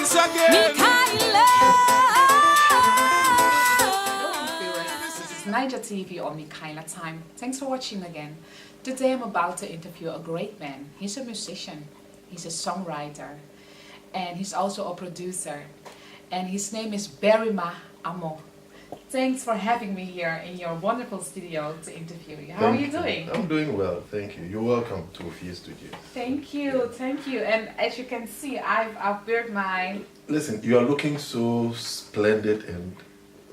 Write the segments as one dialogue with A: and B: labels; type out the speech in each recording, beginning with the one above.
A: Mikaila. This is Niger TV on Mikaila Time. Thanks for watching again. Today I'm about to interview a great man. He's a musician, he's a songwriter, and he's also a producer. And his name is Berima Amo. Thanks for having me here in your wonderful studio to interview you. How are you doing?
B: I'm doing well, thank you. You're welcome to Ophir Studio.
A: Thank you, thank you. And as you can see, I've built my...
B: Listen, you are looking so splendid and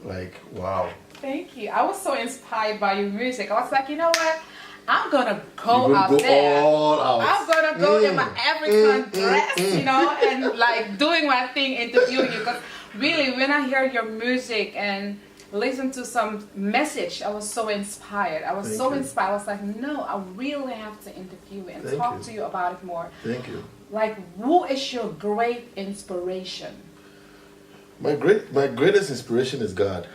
B: like, wow.
A: Thank you. I was so inspired by your music. I was like, you know what? I'm gonna go out
B: go
A: there.
B: All out.
A: I'm gonna go in my African dress, you know, and like doing my thing, interviewing you. Because really, when I hear your music and listen to some message, I was so inspired. I was inspired. I was like, no, I really have to interview you and talk to you about it more.
B: Thank you.
A: Like, who is your great inspiration?
B: My greatest inspiration is God.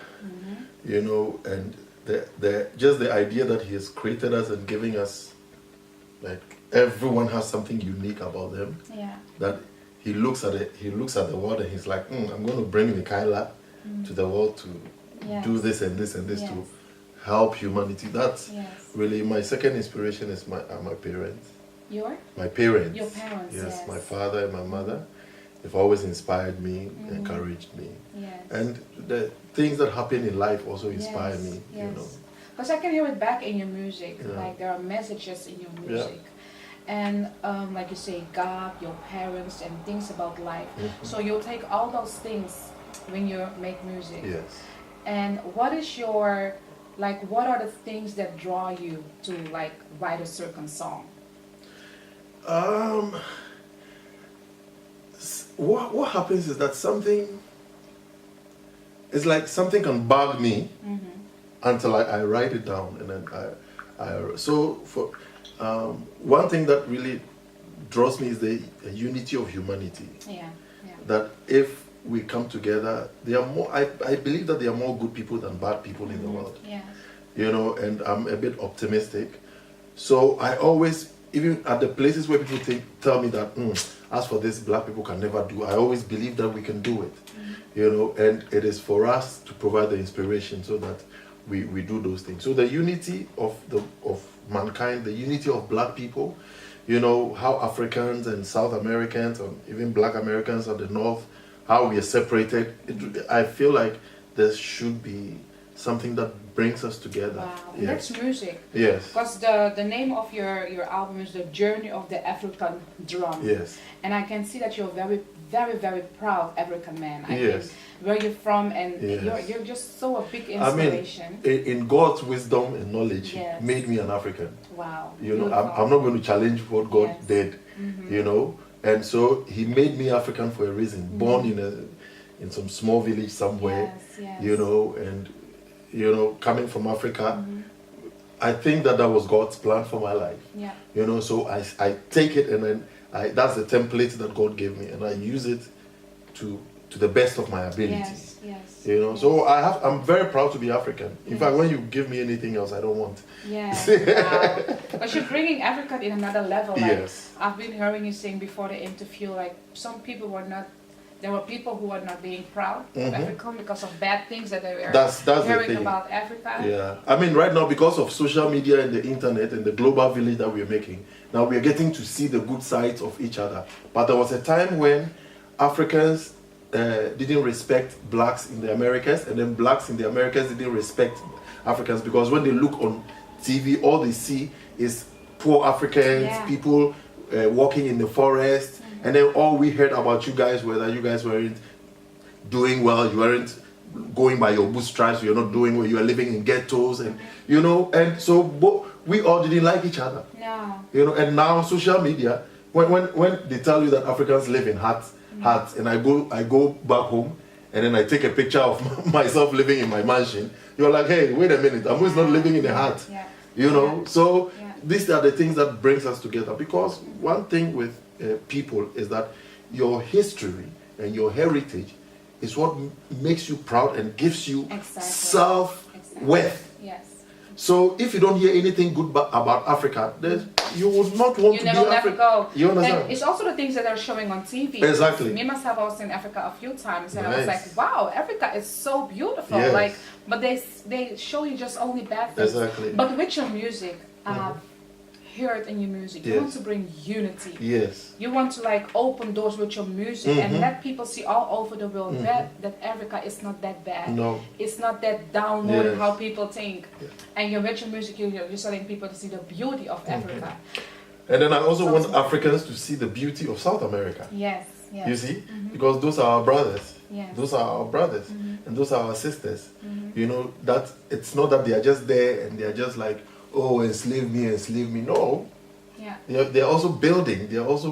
B: You know, and just the idea that He has created us and giving us, like, everyone has something unique about them.
A: Yeah.
B: That He looks at it. He looks at the world and He's like, I'm going to bring Mikaila to the world to do this and this and this to help humanity. That's really my second inspiration. Is my parents. My parents.
A: Your parents.
B: Yes, my father and my mother. They've always inspired me, encouraged me.
A: Yes.
B: And the things that happen in life also inspire me, you know.
A: Because I can hear it back in your music, like there are messages in your music. And like you say, God, your parents, and things about life. So you'll take all those things when you make music.
B: Yes.
A: And what is your, like, what are the things that draw you to, like, write a certain song?
B: What happens is that it's like something can bug me until I write it down, and then so for one thing that really draws me is the unity of humanity. That if we come together, there are more. I believe that there are more good people than bad people in the world. You know, and I'm a bit optimistic, so I always, even at the places where people tell me that as for this, black people can never do, I always believe that we can do it. You know, and it is for us to provide the inspiration so that we do those things. So the unity of mankind, the unity of black people, you know, how Africans and South Americans or even black Americans of the North, how we are separated. I feel like there should be something that brings us together.
A: Wow, that's music.
B: Yes.
A: Because the name of your album is The Journey of the African Drum.
B: Yes.
A: And I can see that you're very, very, very proud African man. I mean, where you're from, and you're just so a big inspiration.
B: I mean, in God's wisdom and knowledge, made me an African.
A: Wow.
B: You know, I'm not going to challenge what God did. You know, and so He made me African for a reason. Born in some small village somewhere. You know, and you know, coming from Africa, I think that was God's plan for my life. You know, so I take it, and then that's the template that God gave me, and I use it to the best of my ability. You know, so I'm very proud to be African. In fact, when you give me anything else, I don't want.
A: Wow. But you're bringing Africa in another level. Like, I've been hearing you saying before the interview, like, some people were not. There were people who were not being proud of Africa because of bad things that they were hearing about Africa.
B: Yeah, I mean, right now, because of social media and the internet and the global village that we're making, now we're getting to see the good sides of each other. But there was a time when Africans didn't respect blacks in the Americas, and then blacks in the Americas didn't respect Africans, because when they look on TV, all they see is poor Africans, people walking in the forest. And then all we heard about you guys were that you guys weren't doing well, you weren't going by your bootstraps, you're not doing well, you are living in ghettos, and you know, and so we all didn't like each other. You know, and now social media, when they tell you that Africans live in huts, and I go back home and then I take a picture of myself living in my mansion, you're like, hey, wait a minute, I'm always not living in a hut. You know, so these are the things that brings us together, because one thing with people is that your history and your heritage is what makes you proud and gives you self-worth. So if you don't hear anything good about Africa, there's you would not want
A: You
B: to
A: never
B: be
A: never
B: African.
A: go.
B: You understand?
A: And it's also the things that are showing on TV.
B: Exactly.
A: Me myself, I was in Africa a few times, and I was
B: Nice.
A: like, wow, Africa is so beautiful.
B: Yes.
A: Like, but they show you just only bad things.
B: Exactly.
A: But with your music, hear it in your music. You
B: Yes.
A: want to bring unity.
B: Yes.
A: You want to like open doors with your music and let people see all over the world that Africa is not that bad.
B: No.
A: It's not that downward
B: Yes.
A: how people think.
B: Yes.
A: And with your music, you're telling people to see the beauty of Africa.
B: And then I also
A: Sounds
B: want Africans to see the beauty of South America.
A: Yes, yes.
B: You see? Because those are our brothers.
A: Yes.
B: Those are our brothers. And those are our sisters. You know, that it's not that they are just there and they are just like, oh, enslave me, enslave me. No.
A: Yeah.
B: They're also building. They're also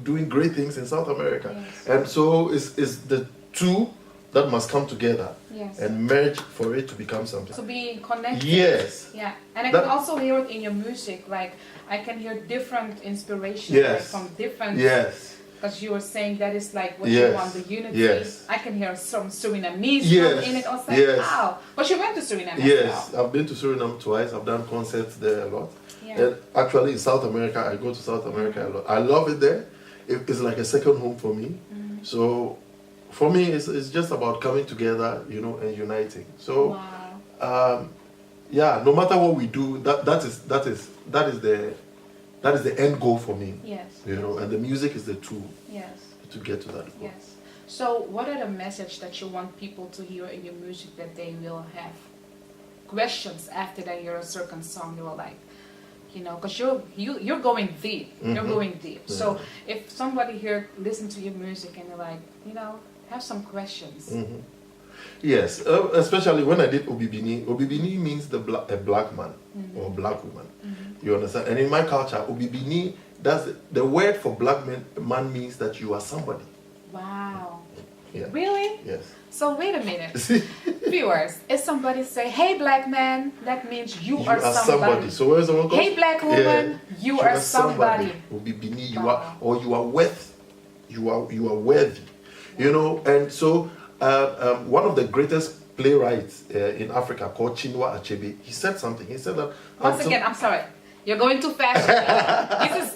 B: doing great things in South America.
A: Yes.
B: And so it's the two that must come together
A: Yes.
B: and merge for it to become something.
A: To be connected.
B: Yes.
A: Yeah. And I
B: That-
A: can also hear it in your music. Like, I can hear different inspirations
B: Yes.
A: like, from different...
B: Yes.
A: Because you were saying that is like what
B: Yes.
A: you want, the unity.
B: Yes.
A: I can hear some Surinamese
B: Yes.
A: in it. I was like,
B: Yes.
A: wow. But you went to Suriname as
B: Yes,
A: well.
B: I've been to Suriname twice. I've done concerts there a lot.
A: Yeah.
B: And actually, in South America, I go to South America a lot. I love it there. It's like a second home for me. So, for me, it's just about coming together, you know, and uniting. So,
A: Wow.
B: yeah, no matter what we do, that is the end goal for me.
A: Yes.
B: You know, and the music is the tool
A: Yes.
B: to get to that goal.
A: Yes. So, what are the message that you want people to hear in your music that they will have questions after they hear a certain song? You will like, you know, because you're going deep. You're going deep.
B: Yeah.
A: So, if somebody here listen to your music and they're like, you know, have some questions.
B: Yes, especially when I did Obibini. Obibini means a black man or black woman. You understand? And in my culture, Obibini, that's the word for black man means that you are somebody.
A: Wow.
B: Yeah.
A: Really?
B: Yes.
A: So wait a minute. Viewers, if somebody say, hey black man, that means you are somebody.
B: So where is someone goes?
A: Hey black woman, you are somebody.
B: Obibini, you
A: Wow.
B: are, or you are worth, you are worthy. You know, and so one of the greatest playwrights in Africa called Chinua Achebe, he said something. He said that
A: Once again, I'm sorry. You're going too fast.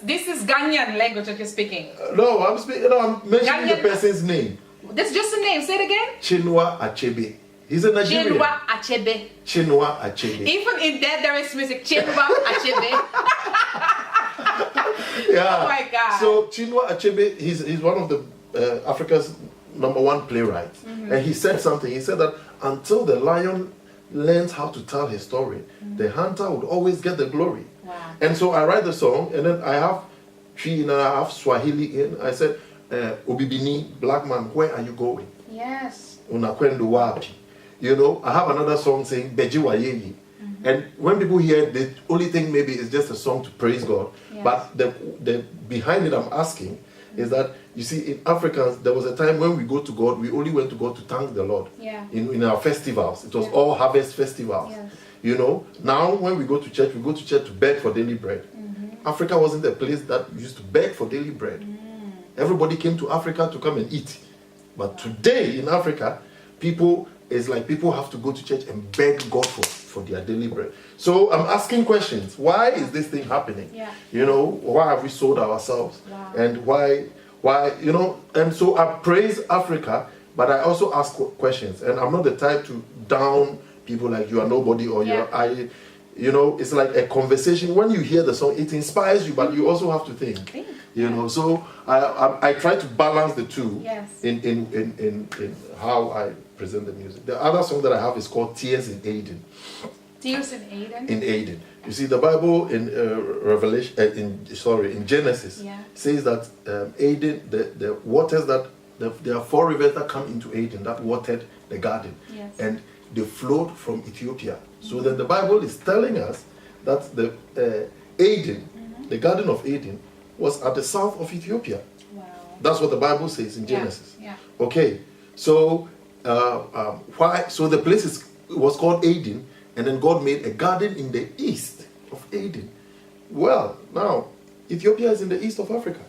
A: this is Ghanaian language that you're speaking.
B: No, I'm speaking. No, I'm mentioning
A: Ghanaian-
B: the person's name.
A: That's just a name. Say it again.
B: Chinua Achebe. He's a Nigerian.
A: Chinua Achebe.
B: Chinua Achebe.
A: Even in that there is music. Chinua Achebe.
B: Yeah.
A: Oh my God.
B: So Chinua Achebe, he's one of the Africa's #1 playwrights, and he said something. He said that until the lion learns how to tell his story, the hunter would always get the glory.
A: Wow.
B: And so I write the song, and then I have Twi and I have Swahili in. I said, Obibini, black man, where are you going?
A: Yes.
B: Unakwendo wapi? You know, I have another song saying Beji Wayeyi. And when people hear it, the only thing maybe is just a song to praise God.
A: Yes.
B: But the behind it I'm asking is that, you see, in Africans, there was a time when we go to God, we only went to God to thank the Lord.
A: Yeah.
B: In our festivals. It was
A: Yeah.
B: all harvest festivals.
A: Yes.
B: You know, now when we go to church to beg for daily bread. Africa wasn't a place that used to beg for daily bread. Everybody came to Africa to come and eat. But today in Africa, people have to go to church and beg God for their daily bread. So I'm asking questions. Why is this thing happening?
A: Yeah.
B: You know, why have we sold ourselves?
A: Wow.
B: And why, you know, and so I praise Africa, but I also ask questions. And I'm not the type to down people like you are nobody or you know, it's like a conversation. When you hear the song, it inspires you, but you also have to think. You know, so I try to balance the two.
A: Yes.
B: in how I present the music. The other song that I have is called Tears in Aden.
A: Tears in Aden.
B: In Aden. You see, the Bible in in Genesis says that Aden, the waters that there are 4 rivers that come into Aden that watered the garden, and they flowed from Ethiopia. So then the Bible is telling us that the Aden, the Garden of Eden, was at the south of Ethiopia.
A: Wow.
B: That's what the Bible says in Genesis.
A: Yeah.
B: Okay, so why? So the place was called Eden, and then God made a garden in the east of Eden. Well, now Ethiopia is in the east of Africa.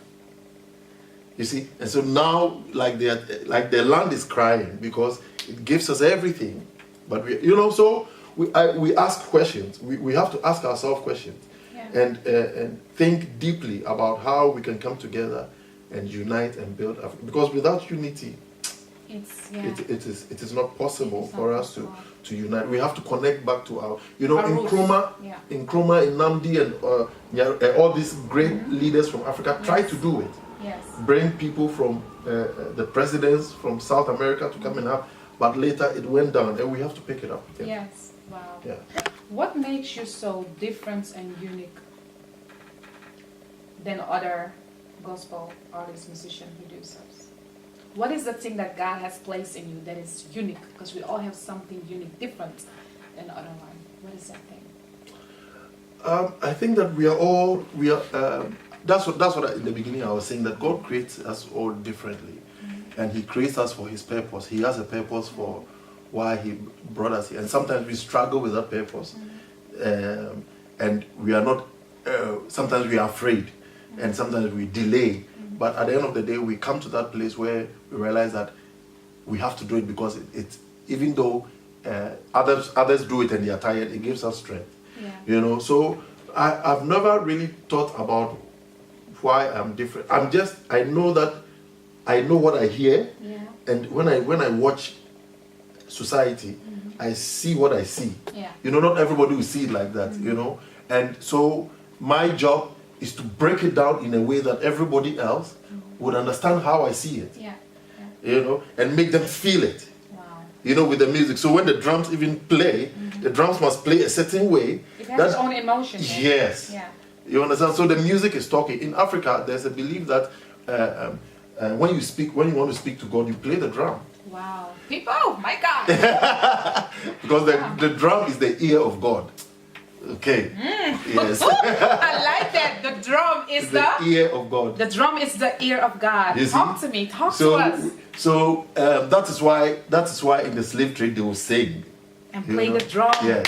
B: You see, and so now, like the land is crying because it gives us everything, but we, you know, so we ask questions. We have to ask ourselves questions.
A: Yeah.
B: and think deeply about how we can come together and unite and build Africa. Because without unity, it is not possible for us to unite. We have to connect back to our, in Nkrumah, in Nnamdi, and all these great leaders from Africa try to do it.
A: Yes.
B: Bring people from the presidents from South America to come and have, but later it went down, and we have to pick it up again.
A: Yes. Wow.
B: Yeah.
A: What makes you so different and unique than other gospel artists, musicians, producers? What is the thing that God has placed in you that is unique? Because we all have something unique, different than other one. What is that thing?
B: I think that we are. That's what in the beginning I was saying, that God creates us all differently, and He creates us for His purpose. He has a purpose for why He brought us here, and sometimes we struggle with that purpose, and we are not. Sometimes we are afraid, and sometimes we delay. But at the end of the day, we come to that place where we realize that we have to do it because it's even though others do it and they are tired, it gives us strength.
A: Yeah.
B: So I've never really thought about why I'm different. I know that I know what I hear, and when I watch society, I see what I see.
A: Yeah.
B: Not everybody will see it like that. And so my job is to break it down in a way that everybody else would understand how I see it.
A: Yeah.
B: And make them feel it.
A: Wow.
B: With the music. So when the drums even play, the drums must play a certain way.
A: It has its own emotion.
B: Yes.
A: Yeah.
B: You understand? So the music is talking. In Africa, there's a belief that when you want to speak to God, you play the drum.
A: Wow. People, my God.
B: Because the drum is the ear of God. Okay. Yes.
A: I like that. The drum is
B: the ear of God.
A: The drum is the ear of God. Talk to me. Talk to us.
B: So that is why in the slave trade they will sing
A: and play the drum.
B: Yeah.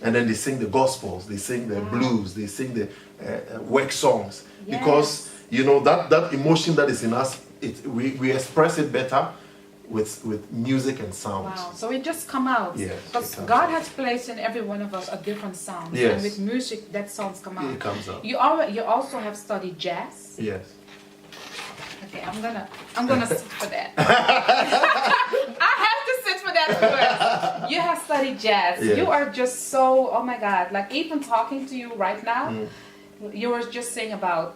B: And then they sing the gospels, they sing the blues, they sing the work songs, because that emotion that is in us, we express it better with music and sounds.
A: Wow. So it just come out.
B: Yes.
A: Because God has placed in every one of us a different sound.
B: Yes.
A: And with music, that sounds come out.
B: It comes out.
A: You also have studied jazz.
B: Yes.
A: Okay, I'm gonna sit for that. I have to sit for that first. You have studied jazz.
B: Yes.
A: You are just so, oh my God, like even talking to you right now, you were just saying about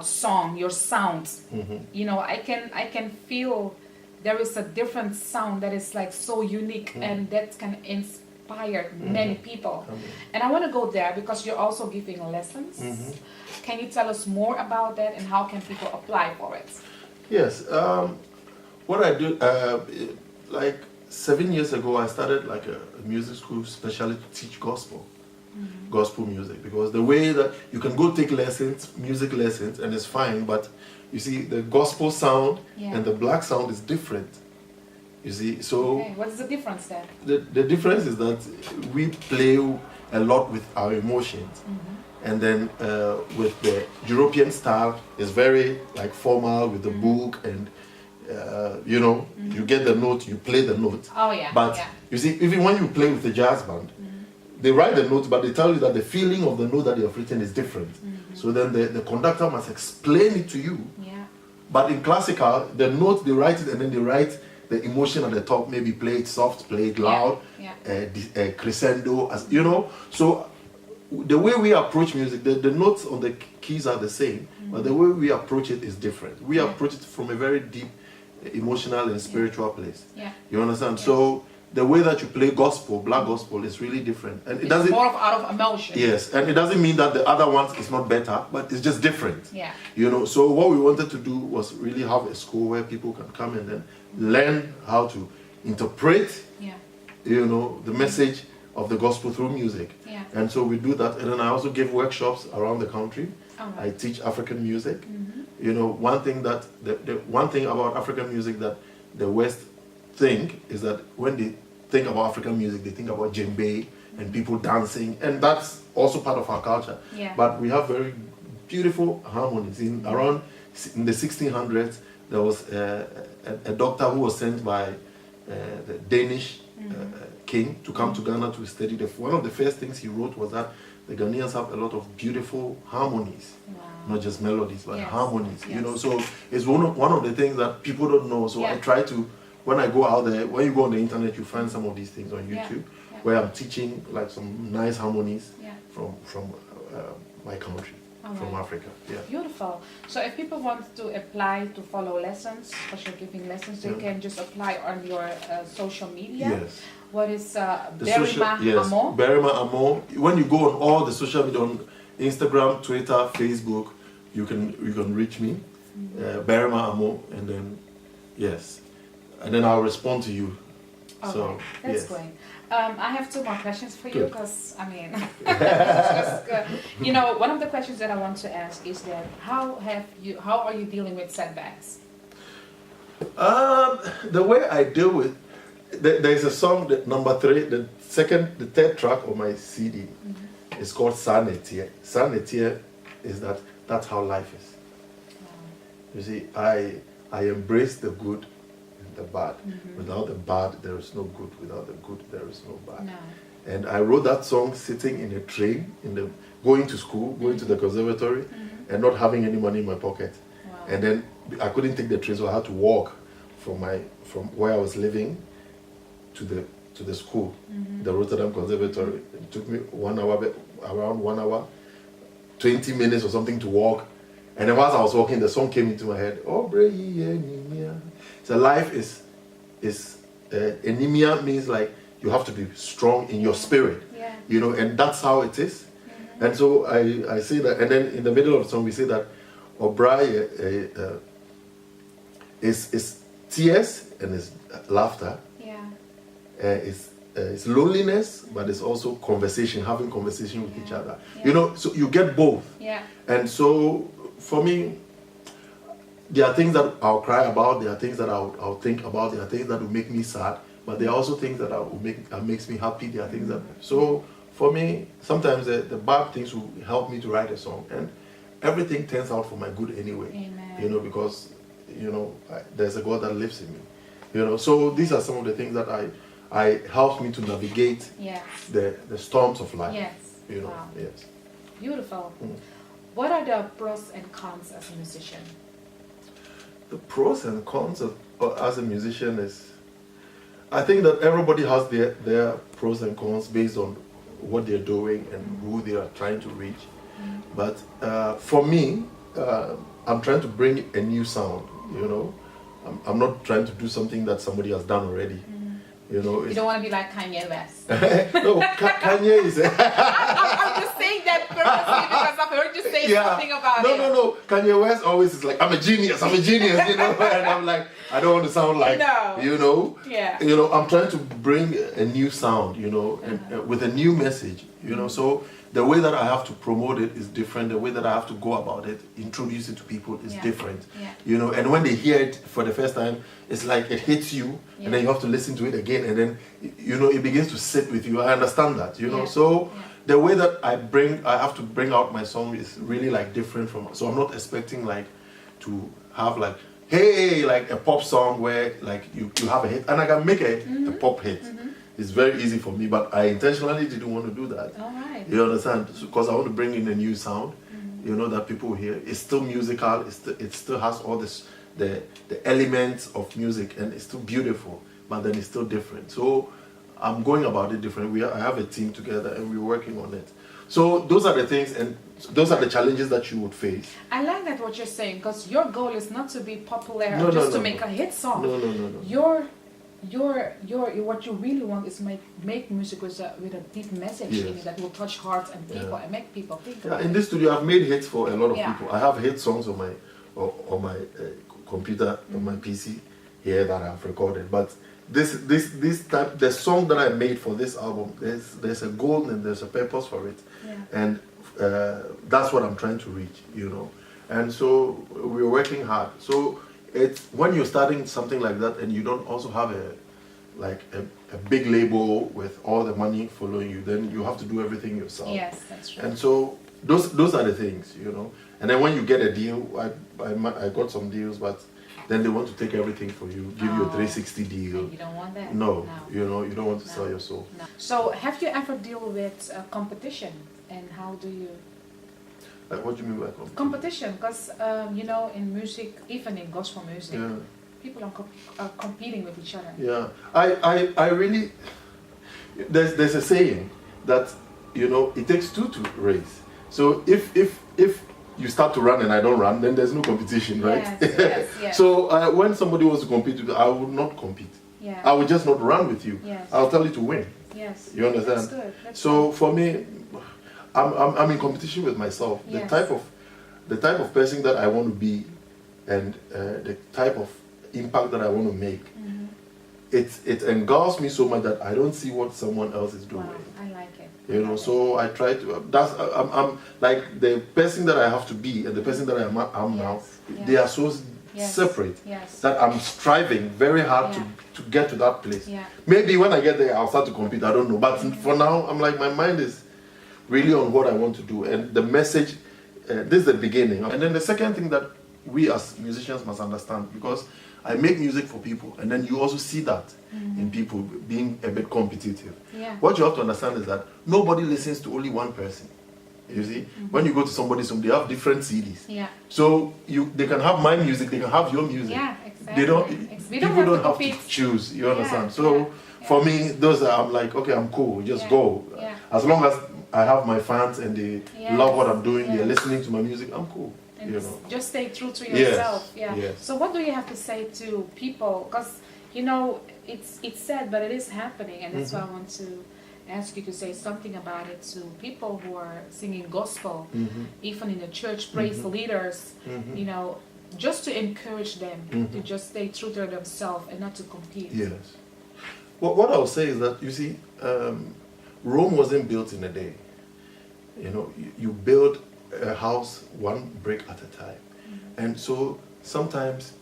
A: song, your sounds. I can feel there is a different sound that is like so unique and that can inspire many people. And I want to go there because you're also giving lessons. Can you tell us more about that and how can people apply for it?
B: Yes. What I do, like 7 years ago, I started like a music school specially to teach gospel music, because the way that you can go take lessons, music lessons, and it's fine, but you see, the gospel sound and the black sound is different. You see, so...
A: Okay. What is the difference then?
B: The difference is that we play a lot with our emotions. And then with the European style, it's very like formal with the book and, you get the note, you play the note.
A: Oh, yeah.
B: But you see, even when you play with the jazz band, they write the notes, but they tell you that the feeling of the note that they have written is different. So then the conductor must explain it to you.
A: Yeah.
B: But in classical, the note, they write it and then they write the emotion at the top, maybe play it soft, play it loud, crescendo, So the way we approach music, the notes on the keys are the same, but the way we approach it is different. We approach it from a very deep emotional and spiritual place.
A: Yeah.
B: You understand? Yes. So the way that you play gospel, black gospel, is really different. And
A: it's more out of emotion.
B: Yes, and it doesn't mean that the other ones is not better, but it's just different.
A: Yeah.
B: So what we wanted to do was really have a school where people can come and then learn how to interpret, the message of the gospel through music.
A: Yeah.
B: And so we do that, and then I also give workshops around the country.
A: Right.
B: I teach African music. One thing that the one thing about African music that the West think is that when they think about African music, they think about djembe and people dancing, and that's also part of our culture.
A: Yeah.
B: But we have very beautiful harmonies. In the 1600s, there was a doctor who was sent by the Danish king to come to Ghana to study. One of the first things he wrote was that the Ghanaians have a lot of beautiful harmonies, not just melodies, but
A: Yes.
B: harmonies.
A: Yes.
B: You know, so it's one of the things that people don't know. So I
A: Yeah.
B: try to, when I go out there, when you go on the internet, you find some of these things on
A: Yeah.
B: YouTube,
A: Yeah.
B: where I'm teaching like some nice harmonies
A: Yeah.
B: from my country,
A: All
B: from
A: right.
B: Africa. Yeah.
A: Beautiful. So if people want to apply to follow lessons, because you're giving lessons, they
B: Yeah.
A: can just apply on your social media.
B: Yes.
A: What is
B: The
A: Berima
B: yes,
A: Amo?
B: Berima Amo. When you go on all the social media, on Instagram, Twitter, Facebook, you can reach me, Berima Amo, and then yes, and then I'll respond to you.
A: Okay,
B: So
A: that's
B: yes.
A: great. I have two more questions for you
B: Good.
A: because I mean, just, you know, one of the questions that I want to ask is that how are you dealing with setbacks?
B: The way I deal with, there's a song that number 3, the third track on my CD. It's called Sanetier. Sanetier is that's how life is. You see, I embrace the good and the bad. Without the bad, there is no good. Without the good, there is no bad.
A: No.
B: And I wrote that song sitting in a train, going to school, going to the conservatory, and not having any money in my pocket.
A: Wow.
B: And then I couldn't take the train, so I had to walk from where I was living to the school, the Rotterdam Conservatory. It took me around 1 hour, 20 minutes or something to walk. And then whilst I was walking, the song came into my head. Oh, so life is anemia means like you have to be strong in your spirit,
A: Yeah.
B: you know, and that's how it is. And so I say that, and then in the middle of the song we say that O'Brien is tears and is laughter.
A: Yeah.
B: It's loneliness, but it's also conversation, having conversation with each other.
A: Yeah.
B: You know, so you get both.
A: Yeah.
B: And so for me, there are things that I'll cry about, there are things that I'll think about, there are things that will make me sad, but there are also things that makes me happy. There are things that, so for me, sometimes the bad things will help me to write a song, and everything turns out for my good anyway.
A: Amen.
B: You know, because you know there's a God that lives in me. You know, so these are some of the things that I helps me to navigate
A: Yes.
B: the storms of life.
A: Yes.
B: You know,
A: Wow.
B: yes.
A: Beautiful. What are the pros and cons as a musician?
B: The pros and cons of as a musician is, I think that everybody has their pros and cons based on what they're doing and who they are trying to reach. But for me, I'm trying to bring a new sound. You know, I'm not trying to do something that somebody has done already. You know,
A: You don't want to be like Kanye West.
B: no, Kanye is.
A: I'm just saying that purposely because I've heard you say something about it.
B: No. Kanye West always is like, I'm a genius, you know, and I'm like, I don't want to sound like,
A: No.
B: you know.
A: Yeah.
B: You know, I'm trying to bring a new sound, you know, and, with a new message, you know. So the way that I have to promote it is different. The way that I have to go about it, introduce it to people is different.
A: Yeah.
B: You know, and when they hear it for the first time, it's like it hits you, and then you have to listen to it again, and then, you know, it begins to sit with you. I understand that, you know.
A: Yeah.
B: So the way that I have to bring out my song is really like different from, so I'm not expecting like to have like, hey, like a pop song where like you have a hit, and I can make a pop hit. It's very easy for me, but I intentionally didn't want to do that.
A: All right.
B: You understand? Because I want to bring in a new sound, you know, that people hear. It's still musical. It still has all this, the elements of music, and it's still beautiful, but then it's still different. So I'm going about it different. I have a team together, and we're working on it. So those are the things, and those are the challenges that you would face.
A: I like that what you're saying, because your goal is not to be popular
B: No,
A: or
B: no,
A: just
B: no,
A: to make
B: no.
A: a hit song.
B: No.
A: Your what you really want is make music with a deep message in it that will touch hearts and people and make people think about
B: In
A: it.
B: this studio, I've made hits for a lot of
A: Yeah.
B: people. I have hit songs on my computer, on my PC here that I've recorded. But this type, the song that I made for this album, there's a goal and there's a purpose for it, and that's what I'm trying to reach, you know. And so we're working hard. So it's when you're starting something like that, and you don't also have a big label with all the money following you, then you have to do everything yourself.
A: Yes, that's true.
B: And so those are the things, you know. And then when you get a deal, I got some deals, but then they want to take everything for you, give you a 360 deal.
A: And you don't want that.
B: No, you know, you don't want to sell your soul.
A: No. So have you ever dealt with competition And how do you...
B: What do you mean by competition?
A: Competition, because you know, in music, even in gospel music, people are competing with each other.
B: Yeah, I really, there's a saying that, you know, it takes two to race. So if you start to run and I don't run, then there's no competition, right?
A: Yes.
B: So when somebody wants to compete with you, I would not compete.
A: Yeah.
B: I would just not run with you.
A: Yes.
B: I'll tell you to win.
A: Yes.
B: You understand?
A: That's good.
B: So for me, I'm in competition with myself.
A: Yes.
B: The type of person that I want to be, and the type of impact that I want to make. It engulfs me so much that I don't see what someone else is doing.
A: Wow, I like it.
B: You know, so I try to. I'm like the person that I have to be and the person that I'm now. They are so separate that I'm striving very hard to get to that place. Maybe when I get there, I'll start to compete. I don't know, but for now, I'm like, my mind is really on what I want to do, and the message. This is the beginning, and then the second thing that we as musicians must understand, because I make music for people, and then you also see that in people being a bit competitive. What you have to understand is that nobody listens to only one person. You see, when you go to somebody's home, they have different CDs. So they can have my music, they can have your music.
A: Exactly.
B: People don't have to choose. You understand? So for me, those are, I'm like, okay, I'm cool. Just go. As long as I have my fans and they love what I'm doing, they're listening to my music, I'm cool.
A: And
B: you know.
A: Just stay true to yourself.
B: Yes.
A: So what do you have to say to people? Because, you know, it's sad, but it is happening, and that's why I want to ask you to say something about it to people who are singing gospel, even in the church, praise leaders, you know, just to encourage them to just stay true to themselves and not to compete.
B: Yes. Well, what I'll say is that, you see, Rome wasn't built in a day. You know, you build a house one brick at a time. And so sometimes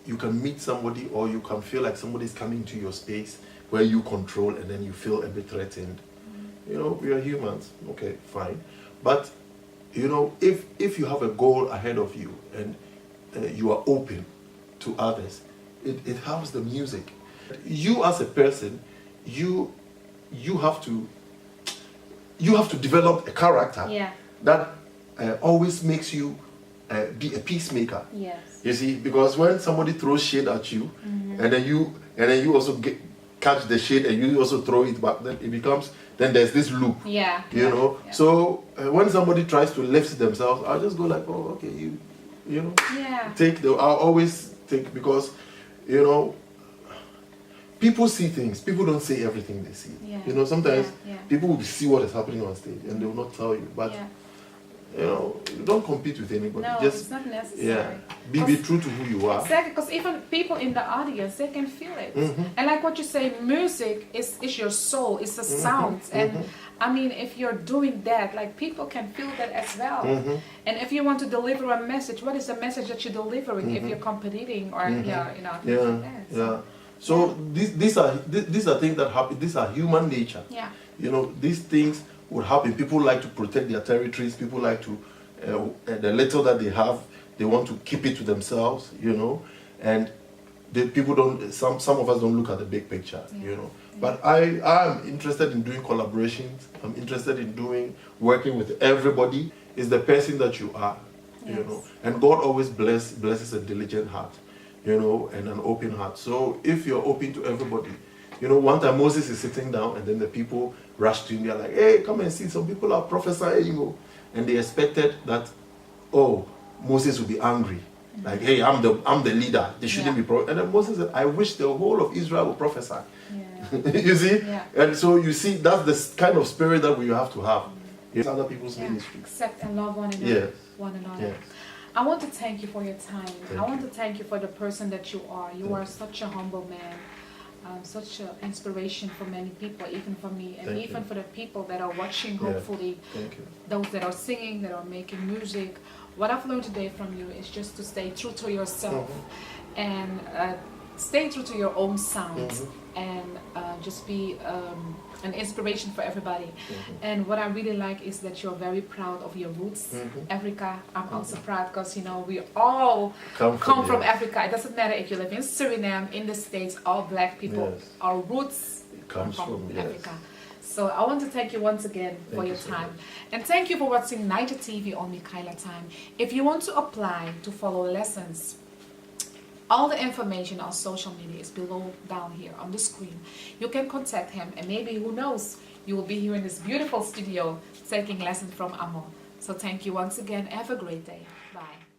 B: you can meet somebody, or you can feel like somebody's coming to your space where you control, and then you feel a bit threatened. You know, we are humans. Okay, fine. But, you know, if you have a goal ahead of you and you are open to others, it helps the music. You as a person, you have to develop a character that always makes you be a peacemaker. You see, because when somebody throws shade at you, and then you also catch the shade and you also throw it back, then it becomes, then there's this loop. You know. So when somebody tries to lift themselves, I'll just go like, oh, okay, you know. I'll always take, because, you know, people see things. People don't say everything they see. You know, sometimes people will see what is happening on stage and they will not tell you. But you know, you don't compete with anybody.
A: No,
B: just,
A: it's not necessary.
B: Be true to who you are.
A: Exactly, because even people in the audience, they can feel it. And like what you say, music is your soul, it's the sound. And I mean, if you're doing that, like, people can feel that as well. And if you want to deliver a message, what is the message that you're delivering if you're competing or you know, things like that.
B: So these are things that happen. These are human nature. You know, these things would happen. People like to protect their territories. People like to, the little that they have, they want to keep it to themselves. You know, and people don't. Some of us don't look at the big picture. You know, but I am interested in doing collaborations. I'm interested in working with everybody. It's the person that you are. You know, and God always blesses a diligent heart. You know, and an open heart. So if you're open to everybody, you know, one time Moses is sitting down and then the people rush to him. They're like, hey, come and see, some people are prophesying. And they expected that, oh, Moses would be angry. Like, hey, I'm the leader. They shouldn't be And then Moses said, I wish the whole of Israel would prophesy. You see? And so you see, that's the kind of spirit that we have to have. It's other people's ministry.
A: Accept and love one another. One another. I want to thank you for your time. I want to thank you for the person that you are. You are such a humble man, such an inspiration for many people, even for me, and even for the people that are watching, hopefully, those that are singing, that are making music. What I've learned today from you is just to stay true to yourself and stay true to your own sound and just be an inspiration for everybody. And what I really like is that you're very proud of your roots. Africa, I'm also proud because, you know, we all come from Africa. It doesn't matter if you live in Suriname, in the States, all black people, our roots come from Africa. So I want to thank you once again for
B: Thank
A: your
B: you so
A: time.
B: much.
A: And thank you for watching Niger TV on Mikaila Time. If you want to apply to follow lessons, all the information on social media is below down here on the screen. You can contact him and maybe, who knows, you will be here in this beautiful studio taking lessons from Amo. So thank you once again. Have a great day. Bye.